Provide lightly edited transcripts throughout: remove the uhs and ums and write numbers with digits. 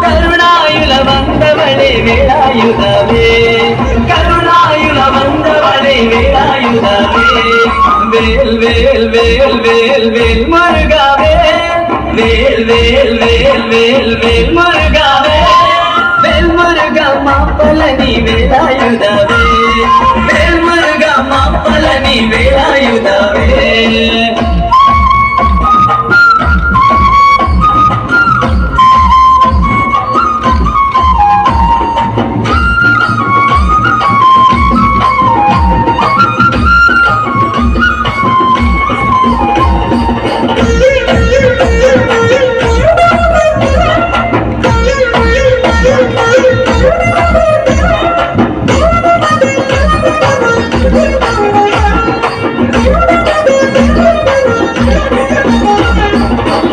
ಕರುಣಾಯುಲ ಬಂದವಳೆ ವೇಳಾಯುಧವೇ, ಕರುಣಾಯುಲ ಬಂದವಳೆ ವೇಳಾಯುಧವೇ, ವೇಲ್ ವೇಲ್ ವೇಲ್ ವೇಲ್ ವೇಲ್ ಮುರುಗವೇ, ವೇಲ್ ವೇಲ್ ವೇಲ್ ವೇಲ್ ವೇಲ್ ಮುರುಗವೇ, ವೇಲ್ ಮುರುಗ ಮಾಪಲನಿ ವೇಳಾಯುಧವೇ, ವೇಲ್ ಮುರುಗ ಮಾಪಲನಿ ವೇಳಾಯುಧವೇ.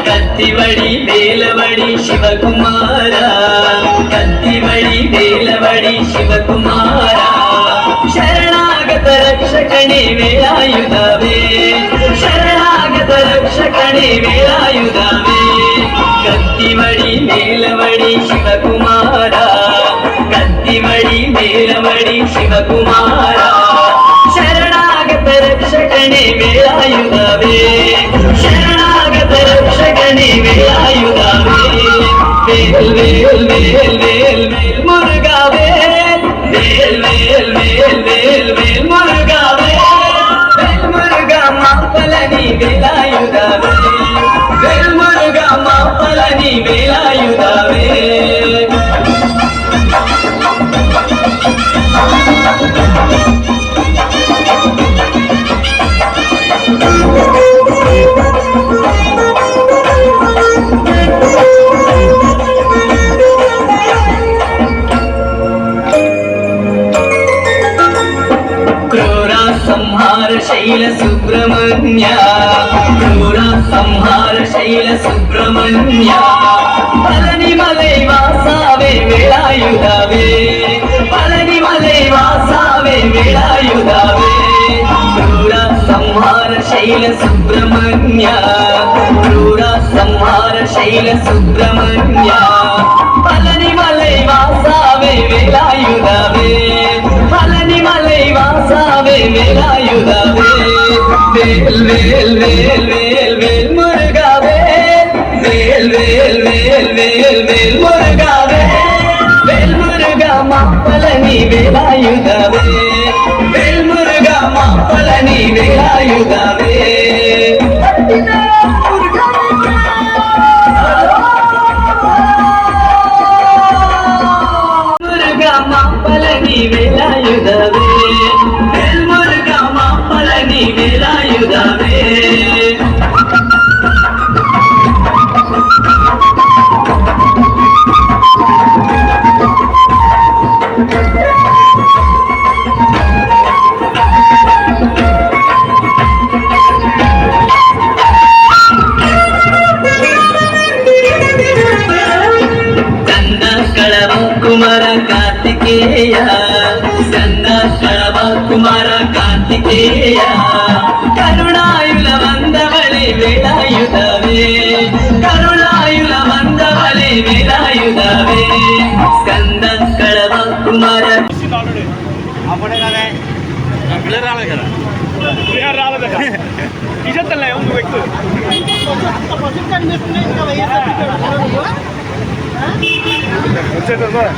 ಕತ್ತಿವಡಿ ಬೇಲವಡಿ ಶಿವಕುಮಾರ, ಕತ್ತಿವಡಿ ಬೇಲವಡಿ ಶಿವಕುಮಾರ, ಶರಣಾಗತ ರಕ್ಷಕಣೆ ವೇಳಾಯುಧವೇ, ಶರಣಾಗತ ರಕ್ಷಕಣೆ ವೇಳಾಯುಧವೇ, ಕತ್ತಿವಡಿ ಬೇಲವಡಿ ಶಿವಕುಮಾರ, ಕತ್ತಿವಡಿ ಬೇಲವಡಿ ಶಿವಕುಮಾರ, ಶರಣಾಗತ ರಕ್ಷಕಣೆ ವೇಳಾಯುಧವೇ, ಶರಣಾಗತ ರಕ್ಷಕಣೆ ವೇಳಾಯುಧವೇ, ವೇಲ್ ವೇಲ್ ವೇಲ್ ವೇಲ್ ವೇಲ್ ಮುರುಗವೇ, ವೇಲ್ ವೇಲ್ ವೇಲ್ ವೇಲ್ ವೇಲ್ ಮುರುಗವೇ, ವೇಲ್ ಮುರುಗ ಮಾಪಲನಿ ವೇಳಾಯುಧವೇ, ವೇಲ್ ಮುರುಗ ಮಾಪಲನಿ ವೇಳಾಯುಧವೇ. ಕ್ರೂರ ಸಂಹಾರ ಶೈಲ ಸುಬ್ರಹ್ಮಣ್ಯ, ಕ್ರೂರ ಸಂಹಾರ ಶೈಲ ಸುಬ್ರಹ್ಮಣ್ಯ, ಪಳನಿ ಮಲೈ ವಾಸವೇ ವೇಳಾಯುಧವೇ, ಪಳನಿ ಮಲೈ ವಾಸವೇ ವೇಳಾಯುಧವೇ, ಕ್ರೂರ ಸಂಹಾರ ಶೈಲ ಸುಬ್ರಹ್ಮಣ್ಯ, ಕ್ರೂರ ಸಂಹಾರ ಶೈಲ ಸುಬ್ರಹ್ಮಣ್ಯ, ಪಳನಿ ಮಲೈ ವಾಸವೇ ವೇಳಾಯುಧವೇ, ಪಳನಿ ಮಲೈ ವಾಸವೇ ವೇಳಾಯುಧವೇ, ವೇಲ್ ವೇಲ್ ವೇಲ್ ವೇಲ್ ವೇಲ್ ಮುರುಗವೇ, ವೇಲ್ ವೇಲ್ ವೇಲ್ ವೇಲ್ ವೇಲ್ ಮುರುಗವೇ, ವೇಲ್ ಮುರುಗ ಮಾಪಲನಿ ವೇಳಾಯುಧವೇ, ವೇಲ್ ಮುರುಗ ಮಾಪಲನಿ ವೇಳಾಯುಧವೇ. ಮುರುಗ ಮಾಪಲನಿ ವೇಳಾಯುಧವೇ, ವೇಲ್ ಮುರುಗ ಮಾಪಲನಿ ವೇಳಾಯುಧವೇ. ಕಂದ ಕಳವ ಕುಮಾರ ಕಾರ್ತಿಕೇಯ, ಕಂದ ಕಳವ ಕುಮಾರ ಕಾರ್ತಿಕೇಯ, ಕರುಣಾಯುಲ ಬಂದವಳೆ ವೇಳಾಯುಧವೇ, ಕರುಣಾಯುಲ ಬಂದವಳೆ ವೇಳಾಯುಧವೇ, ಕಂದ కళవ కుమార. అప్పుడే కదా ప్లేయర్ రాలేదు కదా, ప్లేయర్ రాలేదు కదా, ఇజత్తలే ఉంది వ్యక్తి వచ్చేటప్పుడు